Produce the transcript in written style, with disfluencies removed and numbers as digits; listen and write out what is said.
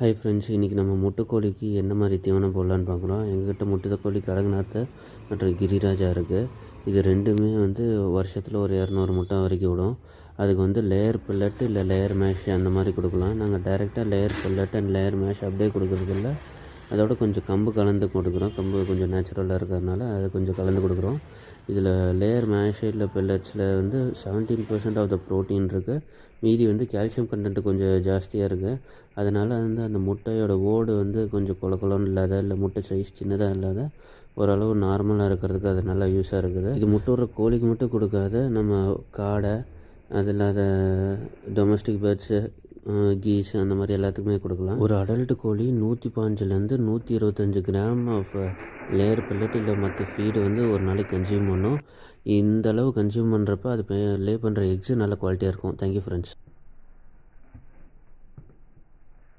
Hi friends, இன்றைக்கி நம்ம முட்டைக்கோழிக்கு என்ன மாதிரி தீவனம் போடலான்னு பார்க்குறோம். எங்ககிட்ட முட்டைக்கோழி கடகநாத்தை மற்றும் கிரிராஜா இருக்குது. இது ரெண்டுமே வருஷத்தில் ஒரு 200 முட்டை வரைக்கும் விடும். அதுக்கு லேயர் பில்லட் இல்லை லேயர் மேஷ் அந்த மாதிரி கொடுக்கலாம். நாங்கள் டைரெக்டாக layer pellet and layer mesh அப்படியே கொடுக்குறதில்ல. அதோட கொஞ்சம் கம்பு கலந்து கொடுக்குறோம். கம்பு கொஞ்சம் நேச்சுரலாக இருக்கிறதுனால அதை கொஞ்சம் கலந்து கொடுக்குறோம். இதில் லேயர் மேஷ் இல்லை பெல்லட்ஸில் 17% ஆஃப் த ப்ரோட்டீன் இருக்குது. மீதி கால்சியம் கண்டென்ட்டு கொஞ்சம் ஜாஸ்தியாக இருக்குது. அதனால் அந்த முட்டையோட ஓடு கொஞ்சம் கொலன்னு இல்லாத, இல்லை முட்டை சைஸ் சின்னதாக இல்லாத, ஓரளவு நார்மலாக இருக்கிறதுக்கு அது நல்லா யூஸாக இருக்குது. இது முட்டை விட்ற கோழிக்கு மட்டும் கொடுக்காத, நம்ம காடை, அது இல்லாத டொமஸ்டிக் பேர்ட்ஸு, கீஸ் அந்த மாதிரி எல்லாத்துக்குமே கொடுக்கலாம். ஒரு அடல்ட் கோழி 115லேருந்து 125 கிராம் ஆஃப் லேயர் பெல்லட் இல்லை மற்ற ஃபீடு ஒரு நாளைக்கு கன்சியூம் பண்ணும். இந்த அளவு கன்சியூம் பண்ணுறப்ப அது லே பண்ணுற எக்ஸு நல்ல குவாலிட்டியாக இருக்கும். Thank you friends.